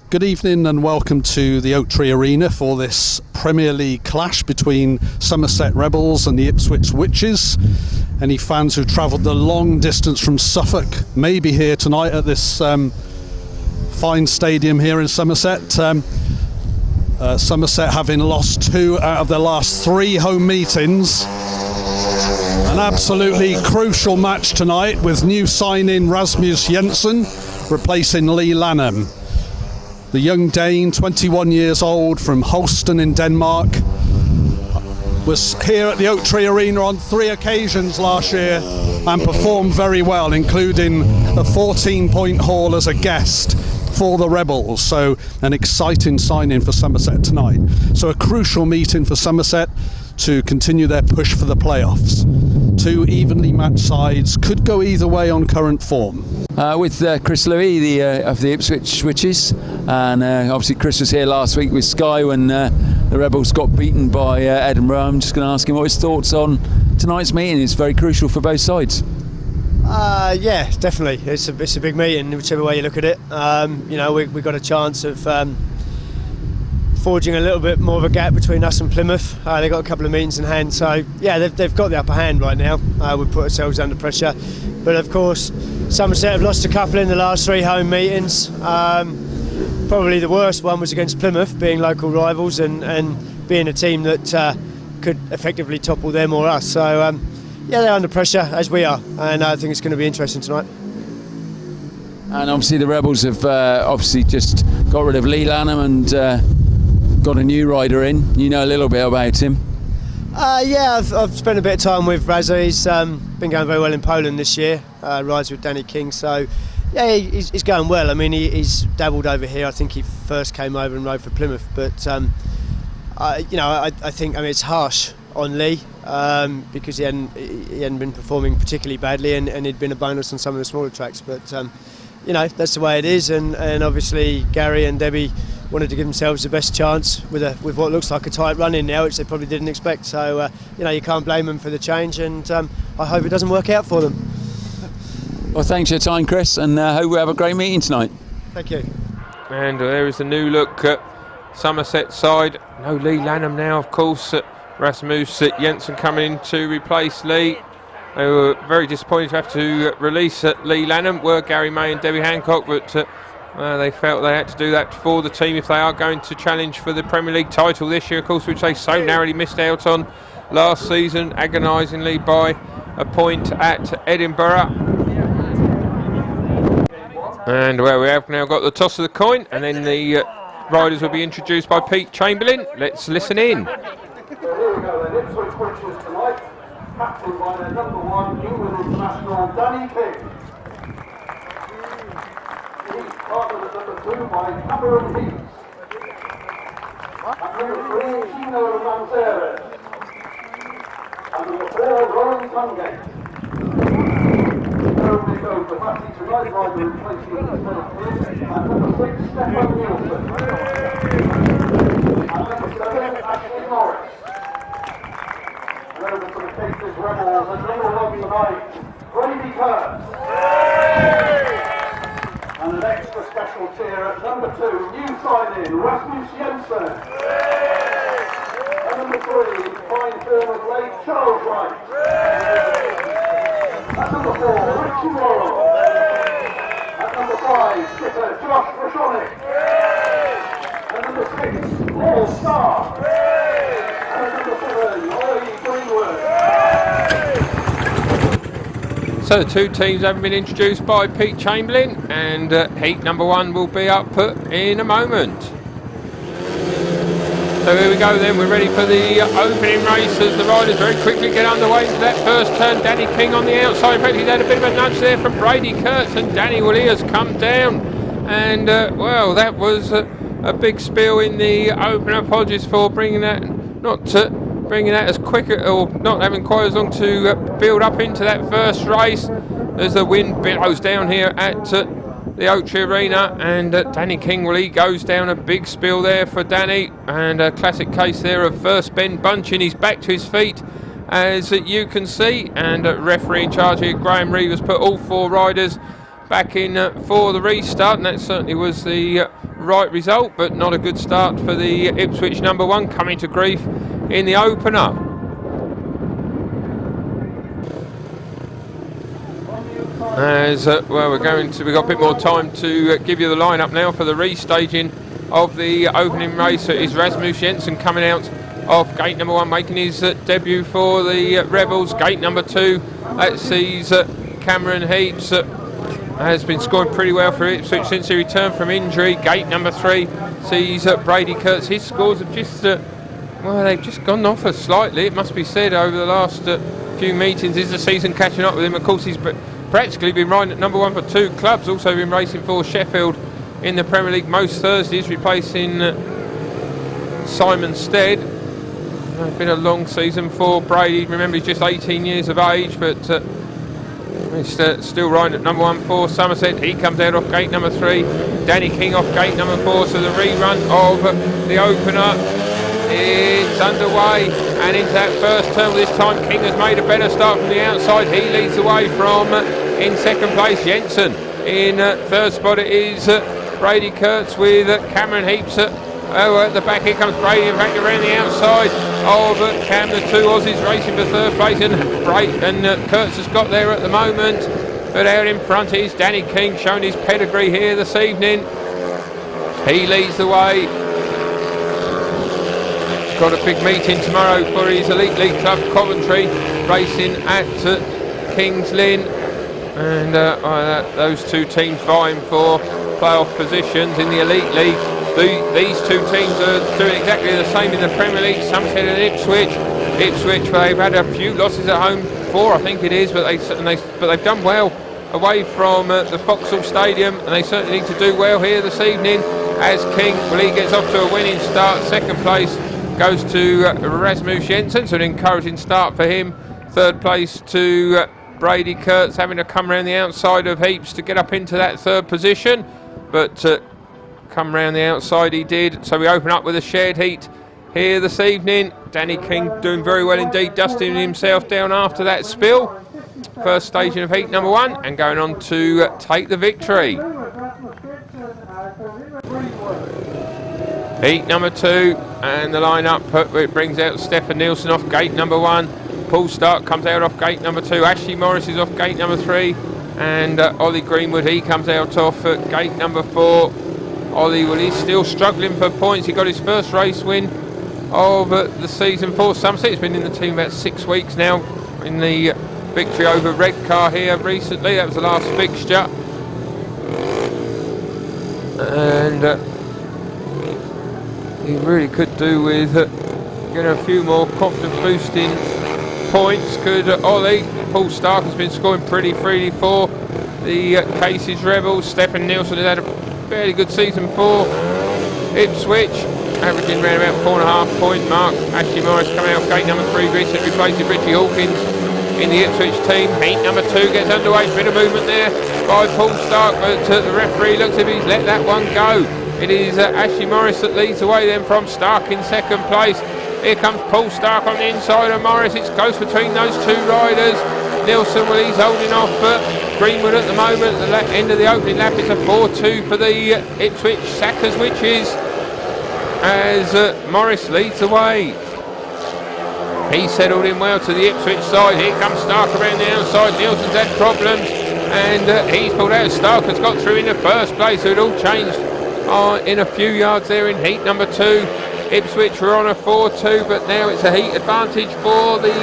Good evening and welcome to the Oaktree Arena for this Premier League clash between Somerset Rebels and the Ipswich Witches. Any fans who've travelled the long distance from Suffolk may be here tonight at this fine stadium here in Somerset. Somerset having lost 2 out of their last 3 home meetings. An absolutely crucial match tonight with new signing Rasmus Jensen replacing Lee Lanham. The young Dane, 21 years old, from Holsten in Denmark, was here at the Oaktree Arena on 3 occasions last year and performed very well, including a 14-point haul as a guest for the Rebels. So an exciting signing for Somerset tonight. So a crucial meeting for Somerset to continue their push for the playoffs. 2 evenly matched sides, could go either way on current form. With Chris Louis of the Ipswich Witches, and obviously Chris was here last week with Sky when the Rebels got beaten by Edinburgh. I'm just going to ask him what his thoughts on tonight's meeting. It's very crucial for both sides. Yeah, definitely. It's a big meeting, whichever way you look at it. We got a chance of forging a little bit more of a gap between us and Plymouth. They've got a couple of meetings in hand, so yeah, they've got the upper hand right now. We've put ourselves under pressure, but of course Somerset have lost a couple in the last 3 home meetings. Probably the worst one was against Plymouth, being local rivals and being a team that could effectively topple them or us. So yeah, they're under pressure, as we are, and I think it's going to be interesting tonight. And obviously the Rebels have obviously just got rid of Lee Lanham and got a new rider in. You know a little bit about him. Yeah, I've spent a bit of time with Razza. He's been going very well in Poland this year, rides with Danny King, so yeah, he's going well. I mean, he's dabbled over here. I think he first came over and rode for Plymouth, but I think it's harsh on Lee because he hadn't been performing particularly badly, and he'd been a bonus on some of the smaller tracks, but that's the way it is, and obviously Gary and Debbie wanted to give themselves the best chance with what looks like a tight run in now, which they probably didn't expect. So you can't blame them for the change, and I hope it doesn't work out for them. Well, thanks for your time, Chris, and hope we have a great meeting tonight. Thank you. And there is the new look Somerset side. No Lee Lanham now, of course. Rasmus Jensen coming in to replace Lee. They were very disappointed to have to release Lee Lanham, were Gary May and Debbie Hancock, but they felt they had to do that for the team if they are going to challenge for the Premier League title this year, of course, which they so narrowly missed out on last season, agonisingly by a point at Edinburgh. And where we have now got the toss of the coin, and then the riders will be introduced by Pete Chamberlain. Let's listen in. So here we go then, Ipswich Witches tonight, captained by their number 1 England international, Danny King. He's partnered at number 2 by Chamberlain Heeps. At number 3, Gino Manzares. And number 4, Rohan Tungate. They go for Matty tonight, rider replacing at number 6, Stefan Nielsen. At number 7, Ashley Morris. And over to the Ipswich Rebels, and number 1 tonight, Brady Kurtz. And an extra special cheer at number 2, new signing, Rasmus Jensen. And number 3, fine form of late Charles Wright. At number 4, Richie Worrall. At number 5, skipper Grajczonek. And number 6, Starke. And at number 7, Ollie Greenwood. So the 2 teams haven't been introduced by Pete Chamberlain, and heat number 1 will be up in a moment. So here we go then, we're ready for the opening race as the riders very quickly get underway into that first turn. Danny King on the outside, in fact he's had a bit of a nudge there from Brady Kurtz, and Danny Willie has come down, and well, that was a big spill in the opener. Apologies for bringing that, bringing that as quick, or not having quite as long to build up into that first race as the wind billows down here at the Oaktree Arena, and Danny King, well, he goes down a big spill there for Danny, and a classic case there of first bend bunching. He's back to his feet, as you can see, and referee in charge here, Graham Reevers, put all 4 riders back in for the restart, and that certainly was the right result, but not a good start for the Ipswich number 1, coming to grief in the opener. As well, we've got a bit more time to give you the lineup now for the restaging of the opening race. It is Rasmus Jensen coming out of gate number 1, making his debut for the Rebels. Gate number 2, that sees Cameron Heeps has been scoring pretty well for Ipswich since he returned from injury. Gate number 3 sees Brady Kurtz. His scores have just well, they've just gone off us slightly, it must be said, over the last few meetings. Is the season catching up with him? Of course, he's practically been riding at number 1 for 2 clubs, also been racing for Sheffield in the Premier League most Thursdays, replacing Simon Stead. It's been a long season for Brady. Remember, he's just 18 years of age, but he's still riding at number 1 for Somerset. He comes out off gate number 3. Danny King off gate number 4. So the rerun of the opener, it's underway, and into that first turn. This time King has made a better start from the outside. He leads the way from in second place Jensen. In third spot it is Brady Kurtz with Cameron Heeps at the back. Here comes Brady, in fact, around the outside of Cam. The 2 Aussies racing for third place, and Kurtz has got there at the moment. But out in front is Danny King, showing his pedigree here this evening. He leads the way. Got a big meeting tomorrow for his Elite League club, Coventry, racing at Kings Lynn. And those 2 teams vying for playoff positions in the Elite League. These 2 teams are doing exactly the same in the Premier League, Somerset and Ipswich. Ipswich, they've had a few losses at home, 4 I think it is, but they've done well away from the Vauxhall Stadium, and they certainly need to do well here this evening. As King, well, he gets off to a winning start. Second place goes to Rasmus Jensen, so an encouraging start for him. Third place to Brady Kurtz, having to come around the outside of Heeps to get up into that third position, but come round the outside he did. So we open up with a shared heat here this evening. Danny King doing very well indeed, dusting himself down after that spill. First staging of heat number 1, and going on to take the victory. Heat number 2, and the lineup, it brings out Stefan Nielsen off gate number 1. Paul Starke comes out off gate number 2. Ashley Morris is off gate number 3, and Ollie Greenwood, he comes out off gate number 4. Ollie, well, he's still struggling for points. He got his first race win of the season for Somerset. He's been in the team about 6 weeks now, in the victory over Redcar here recently. That was the last fixture, and he really could do with getting a few more confidence boosting points, could Ollie. Paul Starke has been scoring pretty freely for the Cases Rebels. Stefan Nielsen has had a fairly good season for Ipswich, averaging around about 4.5 point mark. Ashley Morris coming out of gate number 3, recently replacing Richie Hawkins in the Ipswich team. Heat number 2 gets underway, bit of movement there by Paul Starke, but the referee looks as if he's let that one go. It is Ashley Morris that leads the way then from Starke in second place. Here comes Paul Starke on the inside of Morris. It's close between those 2 riders. Nielsen, well, he's holding off Greenwood at the moment. At the end of the opening lap, it's a 4-2 for the Ipswich Witches, as Morris leads the way. He settled in well to the Ipswich side. Here comes Starke around the outside. Nielsen's had problems, and he's pulled out. Starke has got through in the first place, so it all changed in a few yards there in heat number 2. Ipswich were on a 4-2, but now it's a heat advantage for the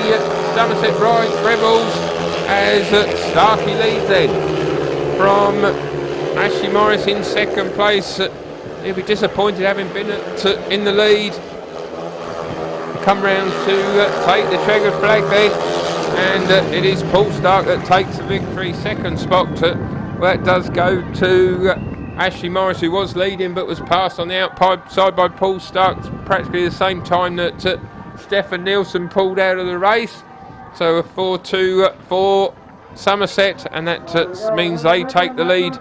Somerset Rebels, as Starke leads then from Ashley Morris in second place. He'll be disappointed having been in the lead. Come round to take the checkered flag then, and it is Paul Starke that takes the victory. Second spot, that does go to Ashley Morris, who was leading but was passed on the outside by Paul Starke practically the same time that Stefan Nielsen pulled out of the race. So a 4-2 for Somerset, and that means they take the lead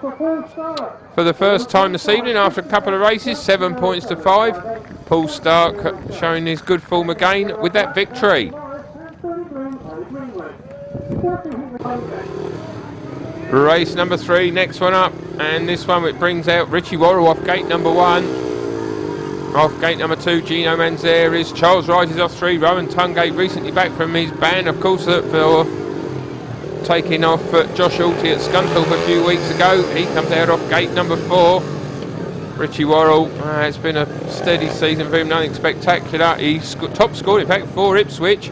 for the first time this evening after a couple of races, 7 points to 5. Paul Starke showing his good form again with that victory. Race number 3, next one up, and this one it brings out Richie Worrall off gate number 1. Off gate number 2, Gino Manzares. Charles Wright is off 3. Rohan Tungate recently back from his ban, of course, for taking off Josh Alty at Scunthorpe a few weeks ago. He comes out off gate number 4. Richie Worrall, it's been a steady season for him, nothing spectacular. He top scored, in fact, for Ipswich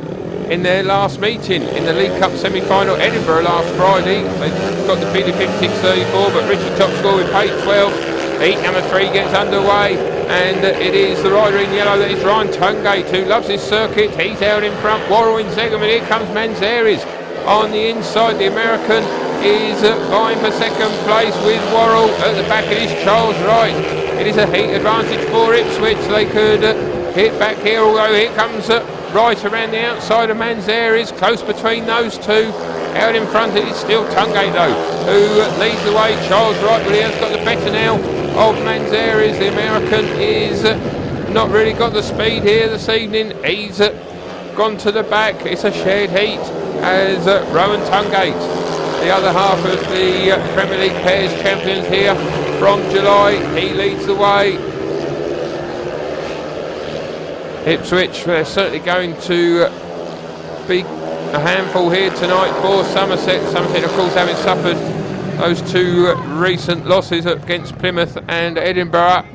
in their last meeting in the League Cup semi-final Edinburgh last Friday. They got the bid of 56-34, but Richie top scored with paid 12. Heat number 3 gets underway, and it is the rider in yellow that is Rohan Tungate, who loves his circuit. He's out in front, Worrall in second, and here comes Manzares on the inside. The American is vying for second place with Worrall. At the back it is Charles Wright. It is a heat advantage for Ipswich. They could hit back here, although here comes Wright around the outside of Manzares, close between those two. Out in front it is still Tungate though, who leads the way. Charles Wright, but he has got the better now of Manzares. The American is not really got the speed here this evening. He's gone to the back. It's a shared heat as Rohan Tungate, the other half of the Premier League pairs champions here from July, he leads the way. Ipswich, they're certainly going to be a handful here tonight for Somerset. Somerset, of course, having suffered those 2 recent losses against Plymouth and Edinburgh,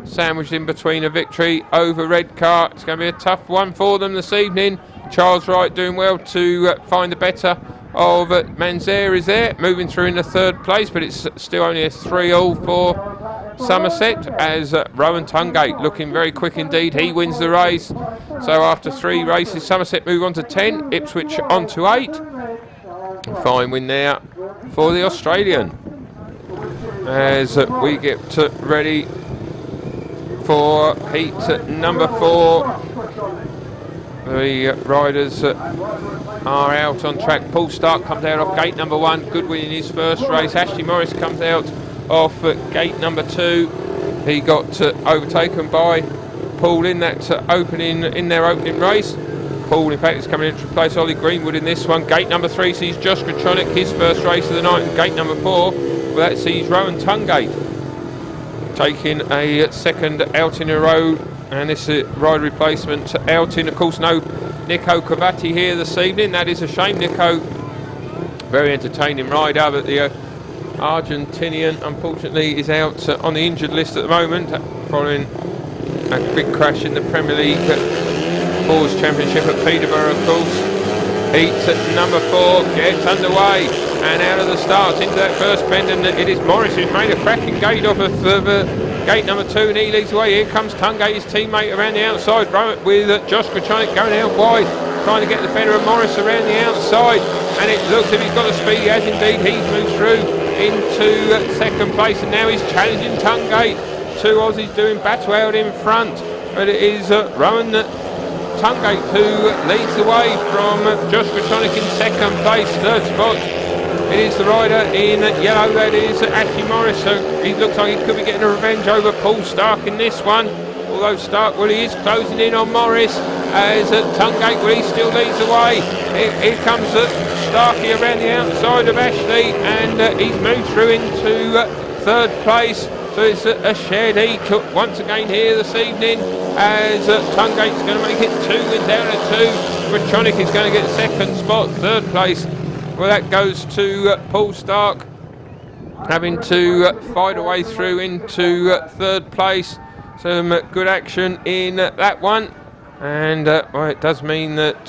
sandwiched in between a victory over Redcar. It's going to be a tough one for them this evening. Charles Wright doing well to find the better of Manzares there, moving through in the 3rd place, but it's still only a 3-all for Somerset, as Rohan Tungate looking very quick indeed. He wins the race. So after 3 races, Somerset move on to 10, Ipswich on to 8. Fine win there for the Australian. As we get ready for heat number 4. The riders are out on track. Paul Starke comes out off gate number 1, good win in his first race. Ashley Morris comes out off gate number 2. He got overtaken by Paul in that their opening race. Paul, in fact, is coming in to replace Ollie Greenwood in this one. Gate number 3 sees Josh Grajczonek, his first race of the night, and gate number 4, well, that sees Rohan Tungate taking a second out in a row. And this rider replacement outing, of course, no Nico Cavati here this evening. That is a shame. Nico, very entertaining rider, but the Argentinian, unfortunately, is out on the injured list at the moment, following a big crash in the Premier League Fours Championship at Peterborough, of course. Heat number 4 gets underway, and out of the start into that first bend, and it is Morris who's made a cracking gate off of gate number 2, and he leads the way. Here comes Tungate, his teammate, around the outside, with Josh Grajczonek going out wide, trying to get the better of Morris around the outside, and it looks as if he's got the speed. He has indeed. He's moved through into second place, and now he's challenging Tungate. 2 Aussies doing battle out in front, but it is Rohan Tungate who leads the way from Josh Grajczonek in second place. 3rd spot, it is the rider in yellow, that is Ashley Morris. So he looks like he could be getting a revenge over Paul Starke in this one. Although Starke, well, he is closing in on Morris, as Tungate, well, he still leads the way. Here comes Starke around the outside of Ashley, and he's moved through into 3rd place. So it's a shared heat once again here this evening, as Tungate's going to make it 2 wins down to 2. Grajczonek is going to get 2nd spot. 3rd place, well, that goes to Paul Starke, having to fight a way through into 3rd place. Some good action in that one, and well, it does mean that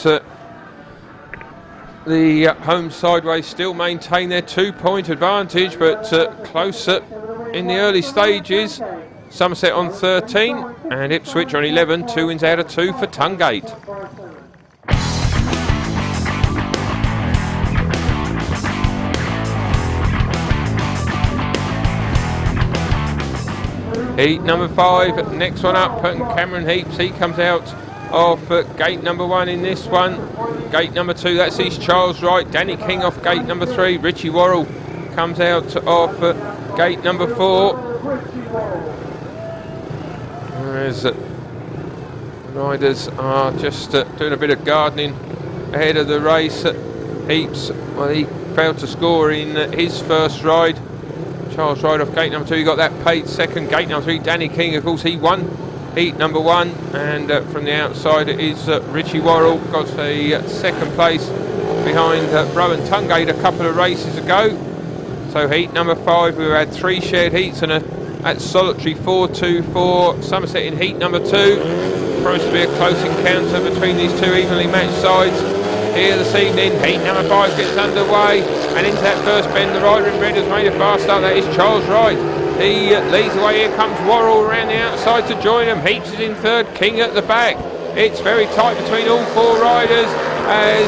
the home sideways still maintain their 2-point advantage, but closer in the early stages. Somerset on 13 and Ipswich on 11, 2 wins out of 2 for Tungate. Heat number 5, next one up, Cameron Heeps. He comes out of gate number 1 in this one. Gate number 2, that sees Charles Wright. Danny King off gate number 3. Richie Worrall comes out of gate number 4. As riders are just doing a bit of gardening ahead of the race. Heeps, well, he failed to score in his first ride. Charles Wright off gate number 2, he got that paid second. Gate number 3, Danny King, of course, he won heat number 1, and from the outside it is Richie Worrall, got a second place behind Rohan Tungate a couple of races ago. So heat number 5, we had 3 shared heats and a solitary 4-2 for Somerset in heat number 2. Promised to be a close encounter between these two evenly matched sides here this evening. Heat number 5 gets underway, and into that first bend the rider in red has made a fast start. That is Charles Wright. He leads the way. Here comes Worrall around the outside to join him. Heeps is in third, King at the back. It's very tight between all 4 riders as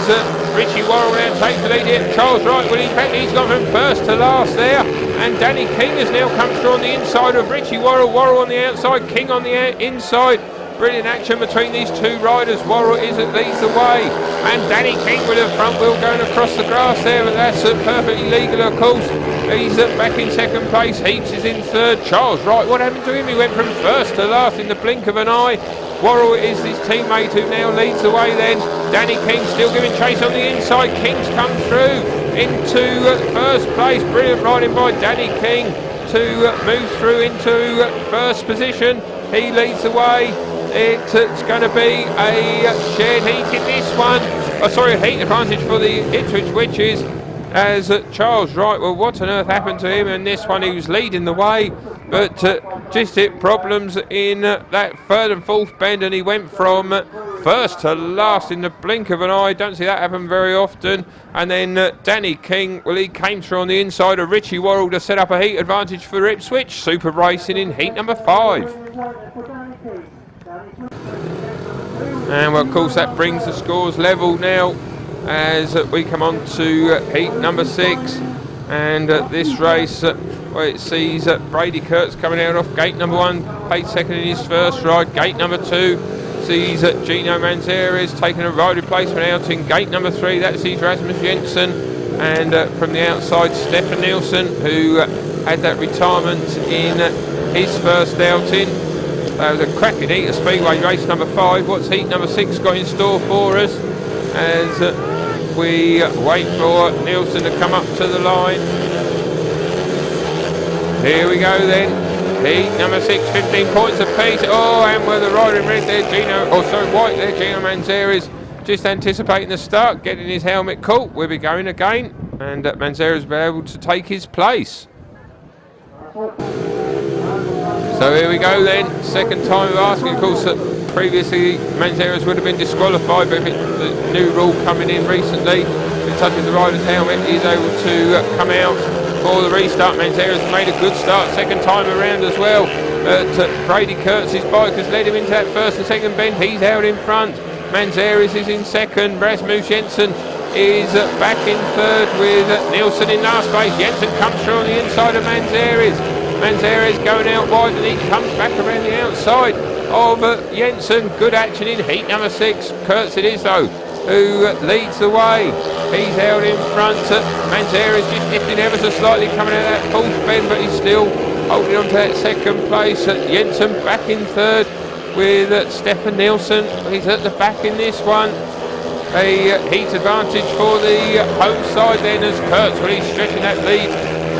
Richie Worrall now takes the lead here. Charles Wright, well, in fact, he's gone from first to last there, and Danny King has now come through on the inside of Richie Worrall. Worrall on the outside, King on the inside. Brilliant action between these 2 riders. Worrall leads the way, and Danny King with a front wheel going across the grass there, but that's perfectly legal, of course. He's back in second place. Heeps is in third. Charles Wright, what happened to him? He went from first to last in the blink of an eye. Worrall is his teammate who now leads the way then. Danny King still giving chase on the inside. King's come through into first place. Brilliant riding by Danny King to move through into first position. He leads the way. It's going to be a shared heat in this one. A heat advantage for the Ipswich Witches as Charles Wright. Well, what on earth happened to him in this one? He was leading the way, but just hit problems in that third and fourth bend, and he went from first to last in the blink of an eye. Don't see that happen very often. And then Danny King, well, he came through on the inside of Richie Worrall to set up a heat advantage for Ipswich. Super racing in heat number 5. And well, of course, that brings the scores level now as we come on to heat number 6. And this race, well, it sees Brady Kurtz coming out off gate number 1, paid second in his first ride. Gate number 2 sees Gino Manzares taking a ride replacement out in gate number 3. That sees Rasmus Jensen, and from the outside, Stefan Nielsen, who had that retirement in his first outing. That was a cracking heat of Speedway race number 5. What's heat number 6 got in store for us as we wait for Nielsen to come up to the line? Here we go then. Heat number 6, 15 points apiece. Oh, and with the rider in red there, white there, Gino Manzares, just anticipating the start, getting his helmet caught. We'll be going again, and Manzares will be able to take his place. So here we go then, second time of asking. Of course, previously Manzares would have been disqualified, but the new rule coming in recently, if it touches the rider's helmet, he's able to come out for the restart. Manzares made a good start second time around as well. Brady Kurtz's bike has led him into that first and second bend. He's out in front. Manzares is in second. Rasmus Jensen is back in third with Nielsen in last place. Jensen comes through on the inside of Manzares. Manzares going out wide, and he comes back around the outside of Jensen. Good action in heat number 6. Kurtz it is though, who leads the way. He's out in front. Manzares just lifted ever so slightly coming out of that fourth bend, but he's still holding on to that second place. Jensen back in third with Stefan Nielsen. He's at the back in this one. A heat advantage for the home side then as Kurtz, well, he's stretching that lead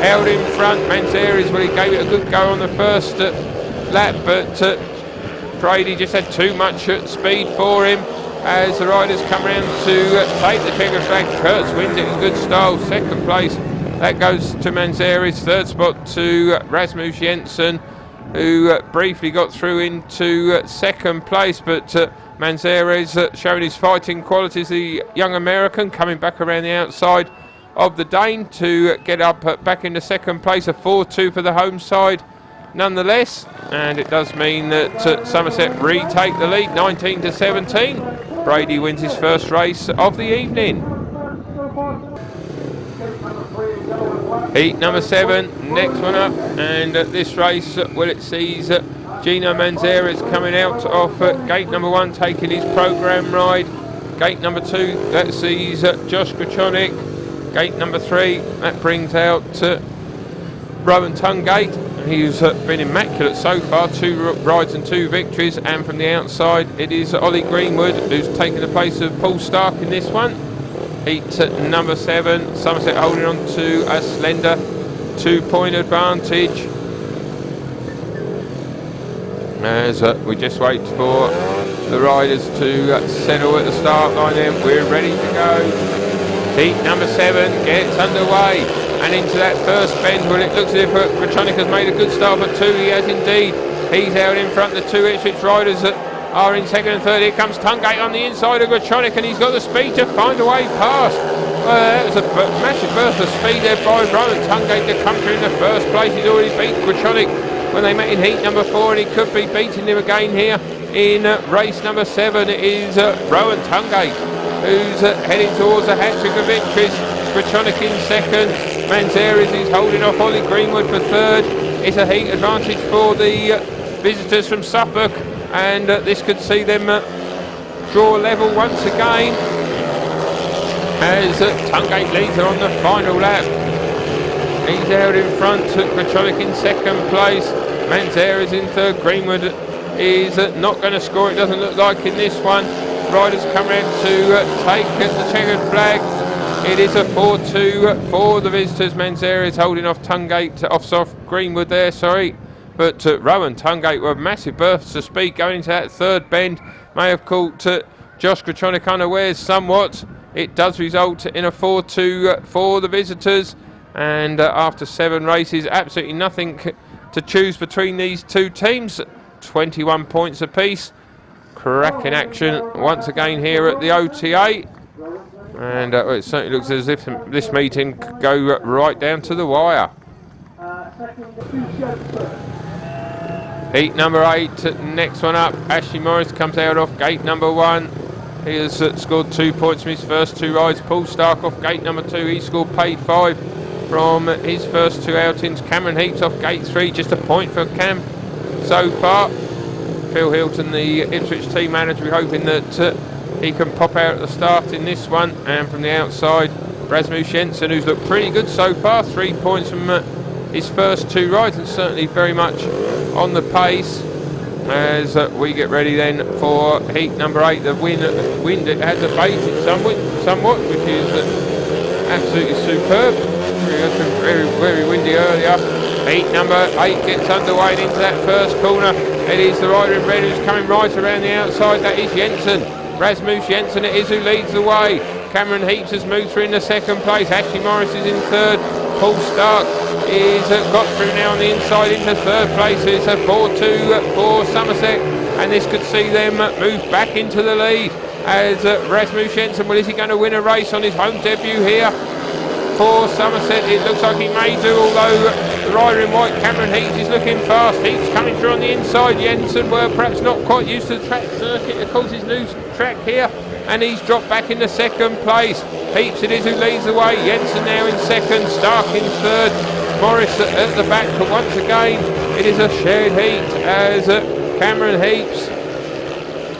out in front. Manzares, well, he gave it a good go on the first lap, but Brady just had too much speed for him as the riders come around to take the checker flag. Kurtz wins it in good style. Second place, that goes to Manzares. Third spot to Rasmus Jensen, who briefly got through into second place, but Manzares showing his fighting qualities, the young American, coming back around the outside of the Dane to get up back into second place. A 4-2 for the home side nonetheless, and it does mean that Somerset retake the lead 19-17. Brady wins his first race of the evening. Heat number 7, next one up, and this race, well, it sees Gino Manzares coming out off gate number 1, taking his programme ride. Gate number 2, that sees Grajczonek. Gate number 3, that brings out Rohan Tungate. He's been immaculate so far, 2 rides and 2 victories. And from the outside, it is Ollie Greenwood who's taken the place of Starke in this one. heat number 7. Somerset holding on to a slender 2-point advantage. As we just wait for the riders to settle at the start line, then we're ready to go. Heat number 7 gets underway and into that first bend. Well, it looks as if Grajczonek has made a good start, but 2 he has indeed. He's out in front. The 2 Ipswich riders that are in second and third. Here comes Tungate on the inside of Grajczonek, and he's got the speed to find a way past. That was a massive burst of speed there by Rohan Tungate to come through in the first place. He's already beat Grajczonek when they met in heat number 4, and he could be beating him again here in race number 7. It is Rohan Tungate who's heading towards the hat-trick of victories. Grajczonek in second. Manzares is holding off Ollie Greenwood for third. It's a heat advantage for the visitors from Suffolk, and this could see them draw level once again as Tungate leads her on the final lap. He's out in front. Grajczonek in second place. Manzares in third. Greenwood is not going to score, it doesn't look like, in this one. Riders come round to take the checkered flag. It is a 4-2 for the visitors. Manzares holding off Tungate, off Greenwood there, sorry. But Rohan Tungate were massive bursts of speed going into that third bend. May have caught Josh Grajczonek unawares somewhat. It does result in a 4-2 for the visitors. And after 7 races, absolutely nothing to choose between these two teams. 21 points apiece. Cracking action once again here at the OTA. And it certainly looks as if this meeting could go right down to the wire. Heat number 8, next one up. Ashley Morris comes out off gate number 1. He has scored 2 points from his first 2 rides. Paul Starke off gate number 2. He scored paid 5 from his first 2 outings. Cameron Heeps off gate 3. Just a point for Cam so far. Phil Hilton, the Ipswich team manager, hoping that he can pop out at the start in this one. And from the outside, Rasmus Jensen, who's looked pretty good so far. 3 points from his first 2 rides, and certainly very much on the pace. As we get ready then for heat number 8. The wind has abated somewhat, which is absolutely superb. Very windy earlier. Heat number 8 gets underway and into that first corner. It is the rider in red who's coming right around the outside. That is Jensen. Rasmus Jensen it is who leads the way. Cameron Heeps has moved through in the second place. Ashley Morris is in third. Paul Starke is got through now on the inside into third place. It's a 4-2 for Somerset, and this could see them move back into the lead as Rasmus Jensen, well, is he going to win a race on his home debut here for Somerset? It looks like he may do, although the rider in white, Cameron Heeps, is looking fast. Heeps coming through on the inside. Jensen, well, perhaps not quite used to the track circuit, of course his new track here, and he's dropped back into second place. Heeps it is who leads the way. Jensen now in second, Starke in third, Morris at the back, but once again it is a shared heat as Cameron Heeps,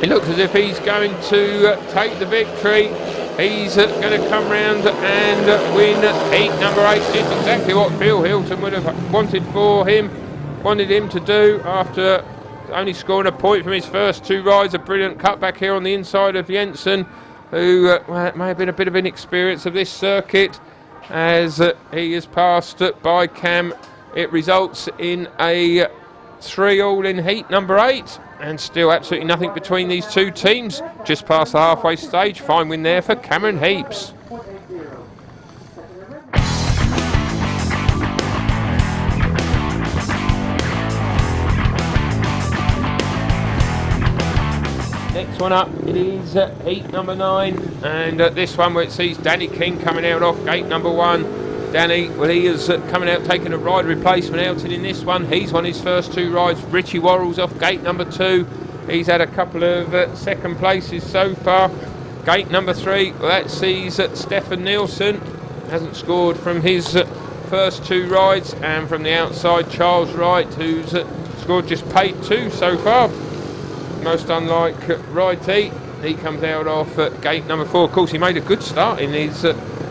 it looks as if he's going to take the victory. He's going to come round and win heat number 8, just exactly what Phil Hilton would have wanted him to do after only scoring a point from his first 2 rides. A brilliant cutback here on the inside of Jensen, who may have been a bit of inexperience of this circuit, as he is passed by Cam. It results in a 3-all in heat number 8, and still absolutely nothing between these two teams. Just past the halfway stage. Fine win there for Cameron Heeps. Next one up, it is heat number 9, and this one where it sees Danny King coming out off gate number 1. Danny, well, he is coming out taking a ride replacement outing in this one. He's won his first 2 rides. Richie Worrall's off gate number 2. He's had a couple of second places so far. Gate number 3, well, that sees Stefan Nielsen, hasn't scored from his first 2 rides, and from the outside, Charles Wright, who's scored just paid 2 so far. Most unlike Wrighty, he comes out off gate number 4. Of course, he made a good start in his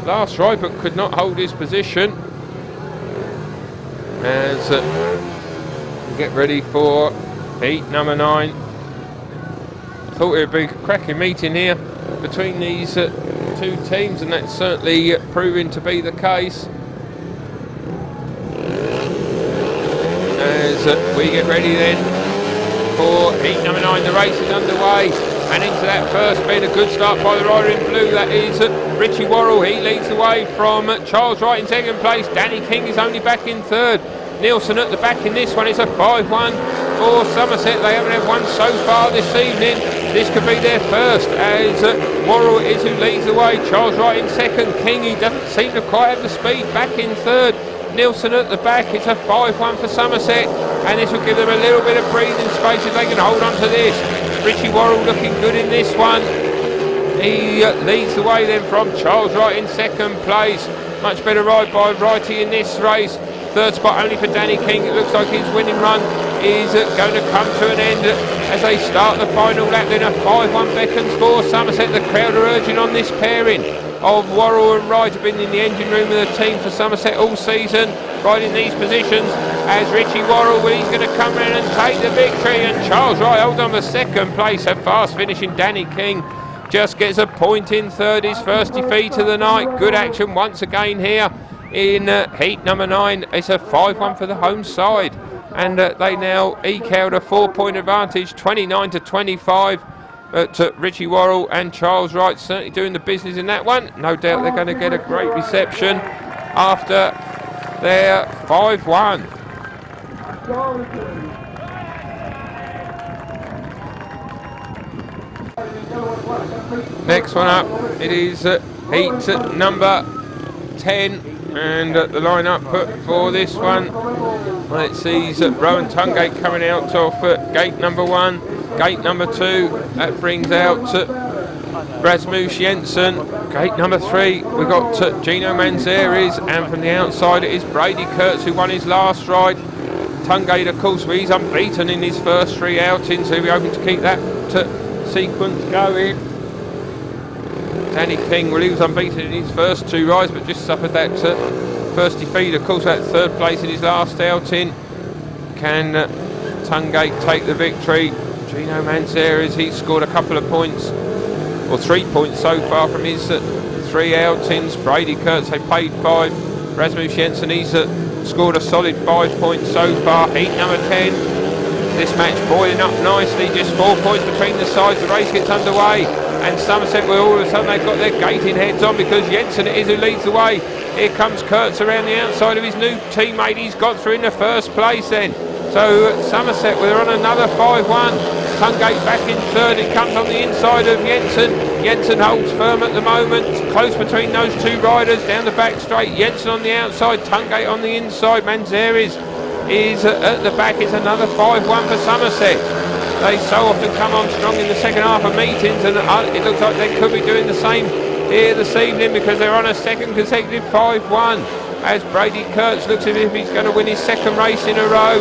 last ride, but could not hold his position. As we get ready for heat number 9. Thought it would be a cracking meeting here between these two teams, and that's certainly proving to be the case. As we get ready then for heat number 9, the race is underway, and into that first bit, a good start by the rider in blue, that is Richie Worrall. He leads the way from Charles Wright in second place. Danny King is only back in third. Nielsen at the back in this one. It's a 5-1 for Somerset. They haven't had one so far this evening. This could be their first, as Worrall is who leads the way. Charles Wright in second. King, he doesn't seem to quite have the speed, back in third. Nielsen at the back. It's a 5-1 for Somerset, and this will give them a little bit of breathing space if they can hold on to this. Richie Worrall looking good in this one. He leads the way then from Charles Wright in second place. Much better ride by Wrighty in this race. Third spot only for Danny King. It looks like his winning run is going to come to an end as they start the final lap. Then a 5-1 beckons for Somerset. The crowd are urging on this pairing of Worrall and Wright. Have been in the engine room of the team for Somerset all season, right in these positions, as Richie Worrall, he's going to come in and take the victory, and Charles Wright holds on for second place. A fast finishing Danny King just gets a point in third, his first defeat of the night. Good action once again here in heat number 9. It's a 5-1 for the home side, and they now eke out a 4-point advantage, 29-25. To Richie Worrall and Charles Wright, certainly doing the business in that one. No doubt they're going to get a great reception after their 5-1. Next one up, it is heat number 10, and the line-up for this one, it sees Rohan Tungate coming out of gate number 1. Gate number 2, that brings out Rasmus Jensen. Gate number 3, we've got Gino Manzares, and from the outside it is Brady Kurtz, who won his last ride. Tungate, of course, he's unbeaten in his first 3 outings, so he'll be hoping to keep that sequence going. Danny King, well, he was unbeaten in his first 2 rides, but just suffered that first defeat. Of course, that 3rd place in his last outing. Can Tungate take the victory? Gino Manzares, he's scored a couple of points, or 3 points so far from his 3 outings. Brady Kurtz, they paid 5. Rasmus Jensen, he's scored a solid 5 points so far. Heat number 10, this match boiling up nicely, just 4 points between the sides. The race gets underway, and Somerset, well, all of a sudden they've got their gating heads on, because Jensen is who leads the way. Here comes Kurtz around the outside of his new teammate. He's got through in the first place then. So Somerset, we're on another 5-1. Tungate back in third. It comes on the inside of Jensen. Jensen holds firm at the moment. Close between those 2 riders down the back straight. Jensen on the outside, Tungate on the inside. Manzares is at the back. It's another 5-1 for Somerset. They so often come on strong in the second half of meetings, and it looks like they could be doing the same here this evening, because they're on a second consecutive 5-1. As Brady Kurtz looks as if he's going to win his 2nd race in a row.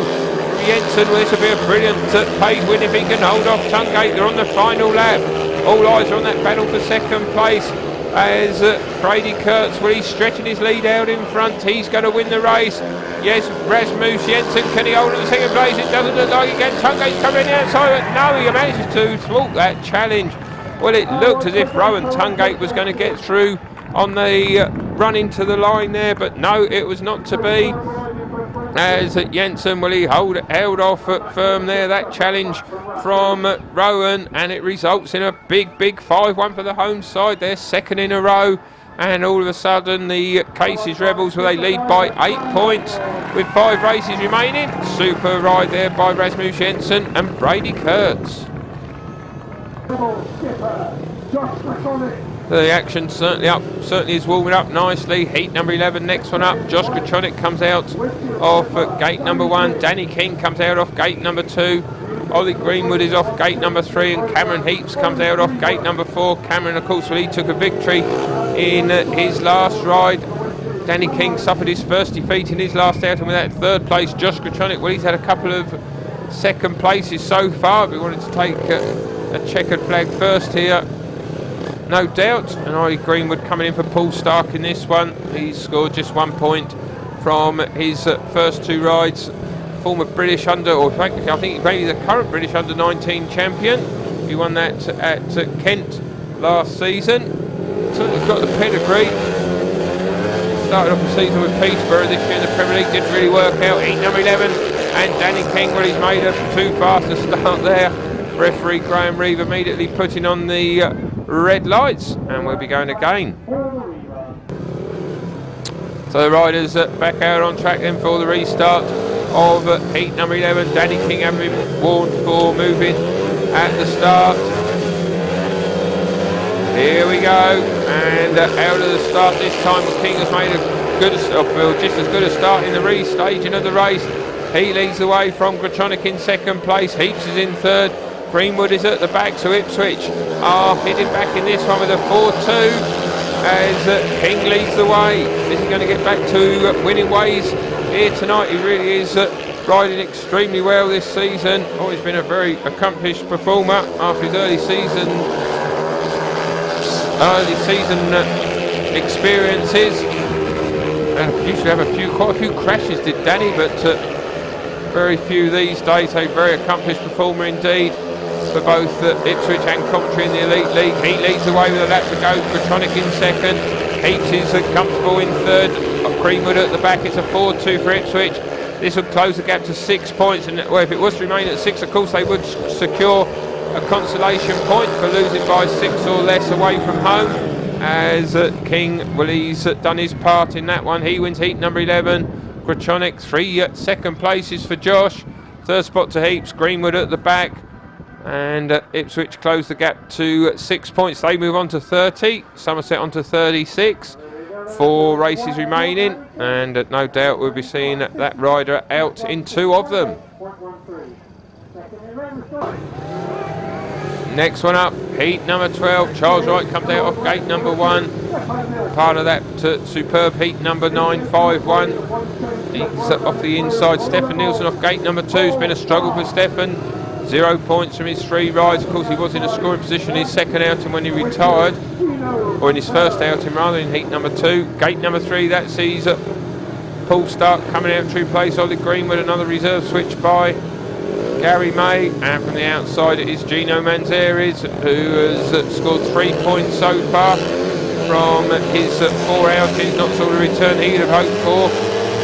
Jensen, well, this will be a brilliant paid win if he can hold off Tungate. They're on the final lap. All eyes are on that battle for 2nd place, as Brady Kurtz, well, he's stretching his lead out in front. He's going to win the race. Yes, Rasmus Jensen, can he hold on to 2nd place? It doesn't look like he can. Tungate's coming outside, but no, he manages to thwart that challenge. Well, it looked as if Rohan Tungate was going to get through on the run into the line there, but no, it was not to be. As Jensen, well, he held off firm there, that challenge from Rohan, and it results in a big 5-1 for the home side. They're 2nd in a row, and all of a sudden the Cases Rebels, well, they lead by 8 points with 5 races remaining. Super ride there by Rasmus Jensen and Brady Kurtz. The action certainly is warming up nicely. Heat number 11, next one up. Grajczonek comes out of gate number 1. Danny King comes out off gate number 2. Ollie Greenwood is off gate number 3, and Cameron Heeps comes out off gate number 4. Cameron, of course, well, he took a victory in his last ride. Danny King suffered his first defeat in his last outing with that 3rd place. Grajczonek, well, he's had a couple of 2nd places so far. We wanted to take a checkered flag first here, no doubt. And Ollie Greenwood coming in for Paul Starke in this one. He's scored just 1 point from his first 2 rides. Former British I think maybe the current British under-19 champion. He won that at Kent last season. He's got the pedigree. Started off the season with Peterborough this year in the Premier League, didn't really work out. Heat number 11, and Danny King, well, he's made a too fast a start there. Referee Graham Reeve immediately putting on the red lights, and we'll be going again. So the riders back out on track then for the restart of heat number 11. Danny King having been warned for moving at the start. Here we go, and out of the start this time, King has made just as good a start in the restaging of the race. He leads the way from Grajczonek in second place. Heeps is in third. Greenwood is at the back, so Ipswich are heading back in this one with a 4-2 as King leads the way. Is he going to get back to winning ways here tonight? He really is riding extremely well this season. Always been a very accomplished performer after his early season experiences. And used to have quite a few crashes, did Danny, but very few these days. A very accomplished performer indeed for both Ipswich and Coventry in the Elite League. He leads the way with a lap to go. Grajczonek in second. Heeps is comfortable in third. Greenwood at the back. It's a 4-2 for Ipswich. This would close the gap to 6 points, and well, if it was to remain at 6, of course they would secure a consolation point for losing by 6 or less away from home. As King, well, he's done his part in that one. He wins heat number 11. Grajczonek 3 second places for Josh. Third spot to Heeps. Greenwood at the back. And Ipswich close the gap to 6 points. They move on to 30. Somerset on to 36. 4 races remaining. And no doubt we'll be seeing that rider out in 2 of them. Next one up, heat number 12. Charles Wright comes out off gate number 1. Part of that superb heat number 9, 5-1. He's off the inside. Stefan Nielsen off gate number 2. It's been a struggle for Stefan. 0 points from his 3 rides. Of course, he was in a scoring position in his second outing when he retired, or in his first outing rather, in heat number 2. Gate number 3, that sees Paul Starke coming out to replace Ollie Greenwood. Another reserve switch by Gary May, and from the outside it is Gino Manzares, who has scored 3 points so far from his 4 outings. Not sort of return he would have hoped for.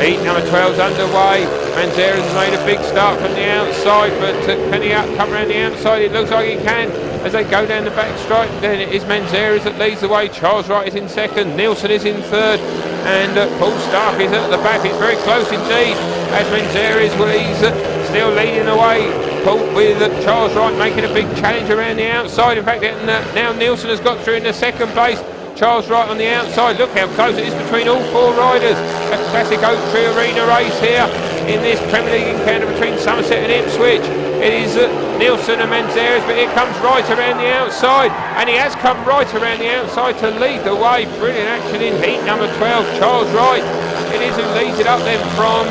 Heat number 12's underway. Manzares has made a big start from the outside, but can he come around the outside? It looks like he can as they go down the back strike. Then it is Manzares that leads the way. Charles Wright is in second. Nielsen is in third, and Paul Starke is at the back. It's very close indeed as Manzares, well, he's still leading the way. With Charles Wright making a big challenge around the outside. In fact, now Nielsen has got through in the second place. Charles Wright on the outside. Look how close it is between all 4 riders. A classic Oaktree Arena race here in this Premier League encounter between Somerset and Ipswich. It is Nielsen and Manzares, but here comes Wright around the outside, and he has come right around the outside to lead the way. Brilliant action in heat number 12. Charles Wright, it is who leads it up then from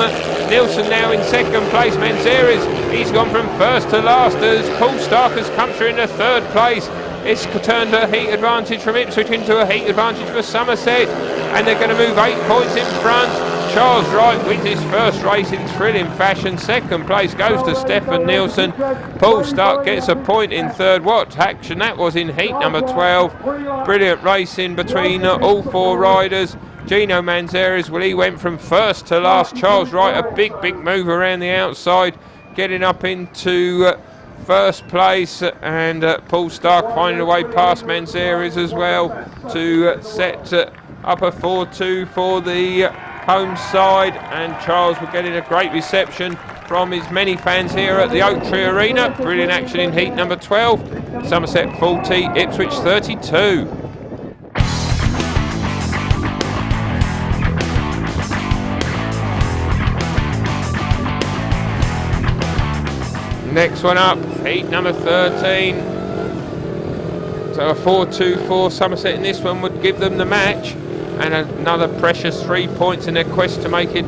Nielsen now in second place. Manzares, he's gone from first to last as Paul Starke has come through in the third place. It's turned a heat advantage from Ipswich into a heat advantage for Somerset, and they're going to move 8 points in front. Charles Wright wins his first race in thrilling fashion. Second place goes to Stefan Nielsen. Paul Starke gets a point in third. What action that was in heat number 12. Brilliant racing between all 4 riders. Gino Manzares, well, he went from first to last. Charles Wright, a big move around the outside, getting up into first place, and Paul Starke finding a way past Manzares as well to set up a 4-2 for the home side. And Charles will get in a great reception from his many fans here at the Oaktree Arena. Brilliant action in heat number 12. Somerset 40, Ipswich 32. Next one up, heat number 13. So a 4-2 for Somerset in this one would give them the match, and another precious 3 points in their quest to make it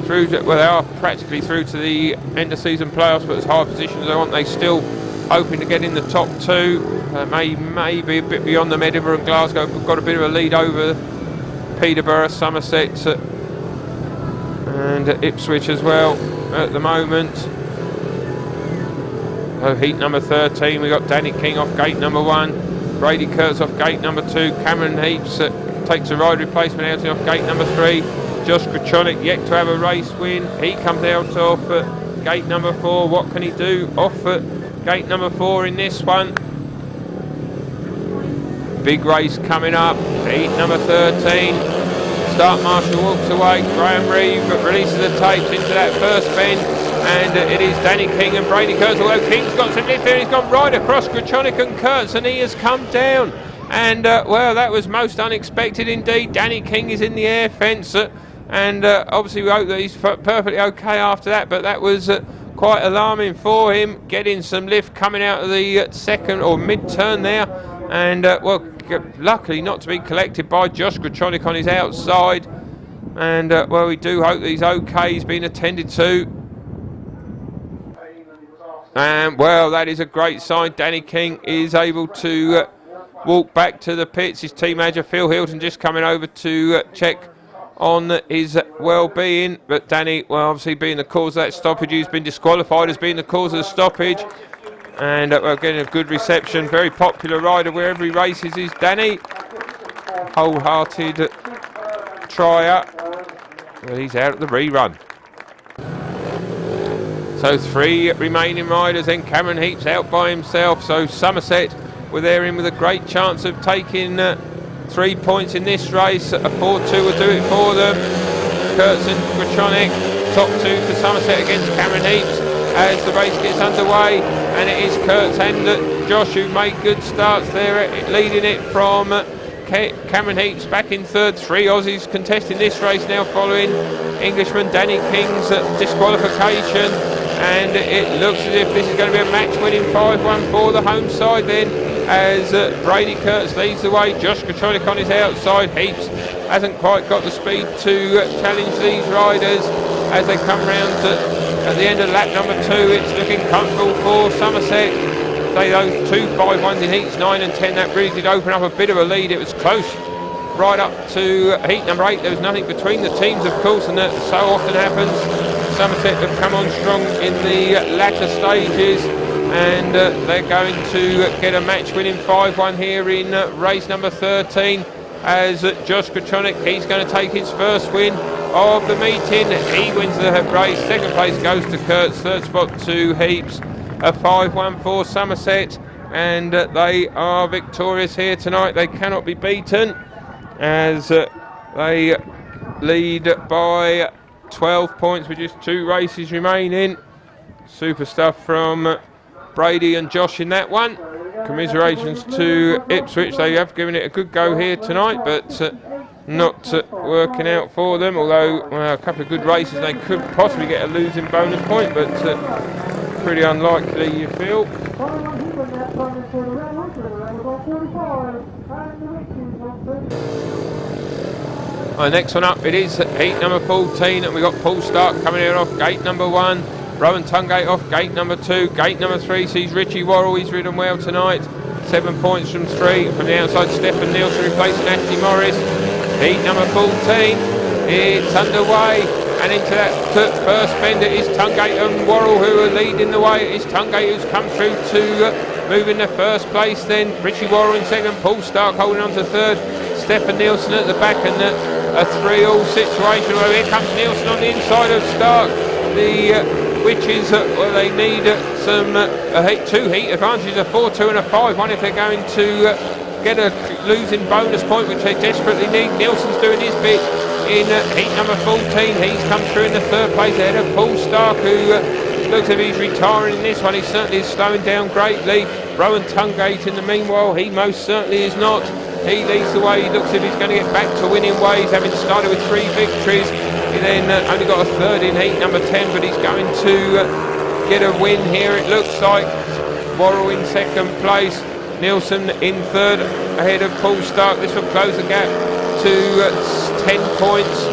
through to, well, they are practically through to the end of season playoffs, but as high a position as they want, they still hoping to get in the top 2. May be a bit beyond them. Edinburgh and Glasgow have got a bit of a lead over Peterborough, Somerset and Ipswich as well at the moment. Heat number 13, we got Danny King off gate number 1. Brady Kurtz off gate number 2. Cameron Heeps takes a ride replacement out off gate number 3. Josh Grajczonek yet to have a race win. He comes out off gate number 4. What can he do off gate number 4 in this one? Big race coming up. Heat number 13. Start Marshall walks away. Graham Reeve releases the tapes into that first bend. And it is Danny King and Brady Kurtz. Although King's got some lift there, he's gone right across Grajczonek and Kurtz, and he has come down. And well, that was most unexpected indeed. Danny King is in the air fence, and obviously we hope that he's perfectly okay after that. But that was quite alarming for him, getting some lift coming out of the second or mid-turn there. And well, luckily not to be collected by Josh Grajczonek on his outside. And well, we do hope that he's okay. He's been attended to. And well, that is a great sign. Danny King is able to walk back to the pits. His team manager Phil Hilton just coming over to check on his well-being. But Danny, well, obviously being the cause of that stoppage, he's been disqualified as being the cause of the stoppage. And we're getting a good reception. Very popular rider wherever he races is Danny. Wholehearted trier. Well, he's out at the rerun. So 3 remaining riders, then Cameron Heeps out by himself. So Somerset were there in with a great chance of taking 3 points in this race. A 4-2 will do it for them. Kurtz and Grajczonek, top 2 for Somerset against Cameron Heeps as the race gets underway. And it is Kurtz and Josh who made good starts there, leading it from Cameron Heeps back in third. 3 Aussies contesting this race now following Englishman Danny King's disqualification. And it looks as if this is going to be a match-winning 5-1 for the home side then, as Brady Kurtz leads the way. Josh Grajczonek on his outside. Heeps hasn't quite got the speed to challenge these riders as they come round at the end of lap number 2. It's looking comfortable for Somerset. Say those 2 5-1s in heats 9 and 10, that really did open up a bit of a lead. It was close right up to heat number 8. There was nothing between the teams, of course, and that so often happens. Somerset have come on strong in the latter stages, and they're going to get a match-winning 5-1 here in race number 13 as Josh Grajczonek, he's going to take his first win of the meeting. He wins the race. Second place goes to Kurtz, third spot to Heeps. A 5-1 for Somerset, and they are victorious here tonight. They cannot be beaten as they lead by 12 points with just 2 races remaining. Super stuff from Brady and Josh in that one. Commiserations to Ipswich. They have given it a good go here tonight, but not working out for them. Although a couple of good races, they could possibly get a losing bonus point, but pretty unlikely, you feel. Next one up, it is heat number 14, and we've got Paul Starke coming out off gate number 1, Rohan Tungate off gate number 2, gate number 3 sees Richie Worrall. He's ridden well tonight, 7 points from 3. From the outside, Stefan Nielsen replacing Ashley Morris. Heat number 14, it's underway, and into that first bend it is Tungate and Worrall who are leading the way. It is Tungate who's come through to move in the first place, then Richie Worrall in second, Paul Starke holding on to third, Stefan Nielsen at the back, and a 3-all situation. Well, here comes Nielsen on the inside of Starke. The Witches, well, they need some 2 heat advantages, a 4-2 and a 5-1 if they're going to get a losing bonus point, which they desperately need. Nielsen's doing his bit in heat number 14. He's come through in the third place ahead of Paul Starke, who looks as if he's retiring in this one. He certainly is slowing down greatly. Rohan Tungate in the meanwhile, he most certainly is not. He leads the way. He looks as if he's going to get back to winning ways, having started with 3 victories. He then only got a third in heat number 10, but he's going to get a win here, it looks like. Worrall in second place, Nielsen in third ahead of Paul Starke. This will close the gap to 10 points,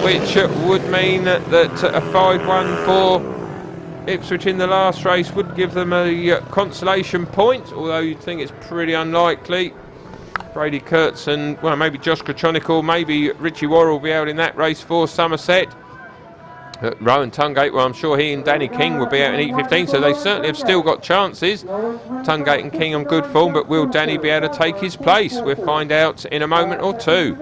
which would mean that a 5-1 for Ipswich in the last race would give them a consolation point, although you'd think it's pretty unlikely. Brady Kurtz and, well, maybe Josh Grajczonek or maybe Richie Worrall will be out in that race for Somerset. Rohan Tungate, well, I'm sure he and Danny King will be out in Heat 15, so they certainly have still got chances. Tungate and King on good form, but will Danny be able to take his place? We'll find out in a moment or two.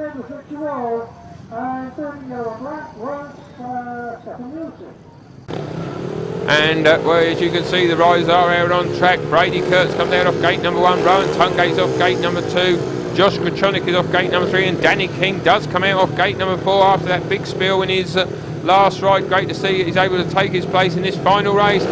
And well, as you can see, the riders are out on track. Brady Kurtz comes out off gate number 1, Rohan Tungate's off gate number 2, Josh Grajczonek is off gate number 3, and Danny King does come out off gate number 4 after that big spill in his last ride. Great to see he's able to take his place in this final race.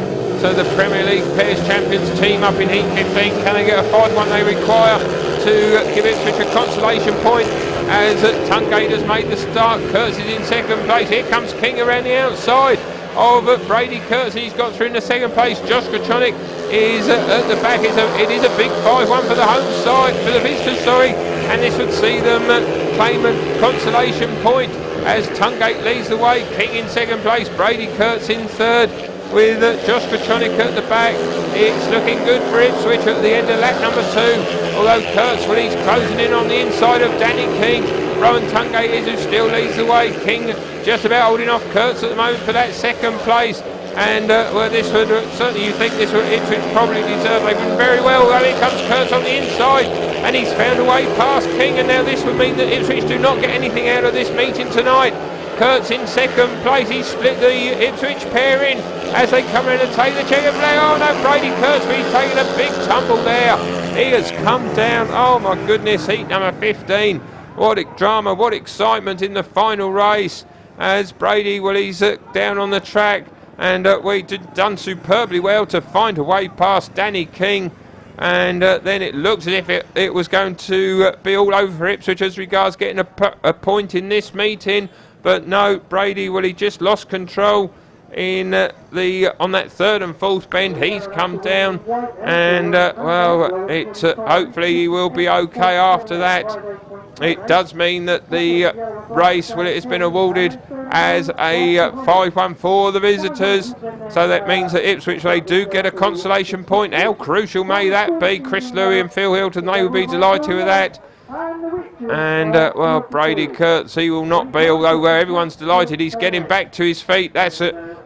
So the Premier League Pairs Champions team up in Heat 15. Can they get a 5-1 they require to give Ipswich a consolation point? As Tungate has made the start, Kurtz is in second place. Here comes King around the outside of Brady Kurtz, and he's got through in the second place. Josh Grajczonek is at the back. It is a big 5-1 for the home side, for the visitors, and this would see them claim a consolation point as Tungate leads the way. King in second place, Brady Kurtz in third, with Josh Grajczonek at the back. It's looking good for Ipswich at the end of lap number 2, although Kurtz, well, he's closing in on the inside of Danny King. Rohan Tungate is who still leads the way. King just about holding off Kurtz at the moment for that second place. And well, this would certainly, you think this would Ipswich probably deserve. They've been very well. Well, here comes Kurtz on the inside, and he's found a way past King. And now this would mean that Ipswich do not get anything out of this meeting tonight. Kurtz in second place. He split the Ipswich pair in as they come in and take the checker flag. Oh no, Brady Kurtz, but he's taking a big tumble there. He has come down. Oh my goodness, heat number 15. What drama, what excitement in the final race as Brady, well, he's down on the track, and we done superbly well to find a way past Danny King, and then it looks as if it was going to be all over for Ipswich as regards getting a point in this meeting, but no, Brady, well, he just lost control in on that third and fourth bend. He's come down, and well, hopefully he will be okay after that. It does mean that the race, well, it has been awarded as a 5-1 for the visitors. So that means that Ipswich, they do get a consolation point. How crucial may that be? Chris Louis and Phil Hilton, they will be delighted with that. And well, Brady Kurtz, he will not be, although where everyone's delighted, he's getting back to his feet. That's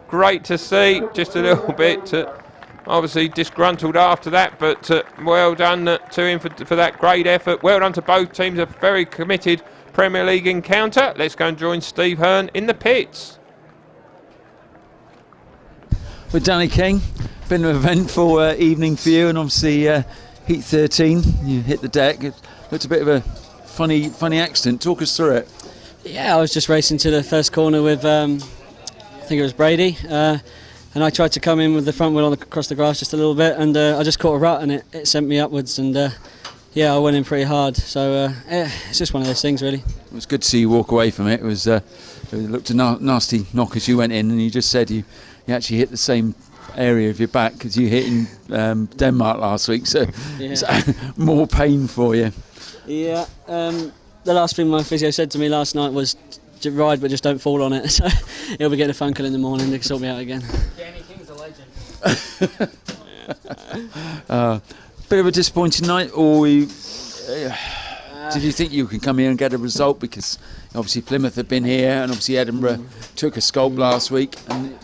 great to see. Just a little bit obviously disgruntled after that, but well done to him for that great effort. Well done to both teams, a very committed Premier League encounter. Let's go and join Steve Hearn in the pits. With Danny King, been an eventful evening for you, and obviously Heat 13, you hit the deck. It looked a bit of a funny accident. Talk us through it. Yeah, I was just racing to the first corner with, I think it was Brady, and I tried to come in with the front wheel across the grass just a little bit, and I just caught a rut, and it sent me upwards, and yeah, I went in pretty hard. So it's just one of those things, really. It was good to see you walk away from it. It looked a nasty knock as you went in, and you just said you actually hit the same area of your back because you hit in Denmark last week, so yeah. It's more pain for you. Yeah, the last thing my physio said to me last night was, ride but just don't fall on it. So he'll be getting a phone call in the morning to sort me out again. Danny King's a legend. Bit of a disappointing night, or did you think you could come here and get a result? Because obviously Plymouth have been here, and obviously Edinburgh took a scalp last week. And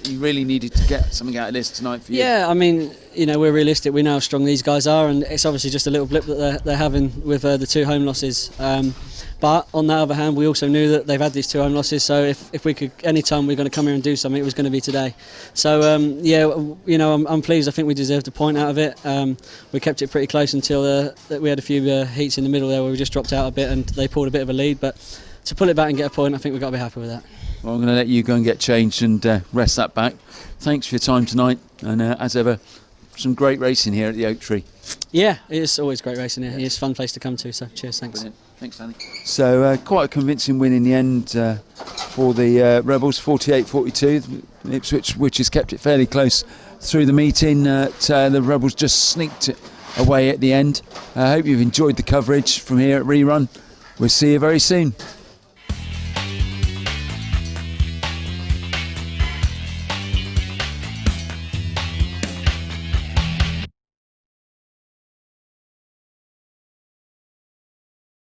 you really needed to get something out of this tonight for you? Yeah, I mean, we're realistic. We know how strong these guys are, and it's obviously just a little blip that they're having with the 2 home losses. But on the other hand, we also knew that they've had these 2 home losses, so if we could, any time we're going to come here and do something, it was going to be today. So yeah, I'm pleased. I think we deserved a point out of it. We kept it pretty close until we had a few heats in the middle there where we just dropped out a bit and they pulled a bit of a lead. But to pull it back and get a point, I think we've got to be happy with that. Well, I'm going to let you go and get changed and rest that back. Thanks for your time tonight, and as ever, some great racing here at the Oaktree. Yeah, it's always great racing here. It's a fun place to come to, so cheers, thanks. Brilliant. Thanks, Danny. So quite a convincing win in the end for the Rebels, 48-42. Ipswich Witches kept it fairly close through the meeting. The Rebels just sneaked it away at the end. I hope you've enjoyed the coverage from here at ReRun. We'll see you very soon.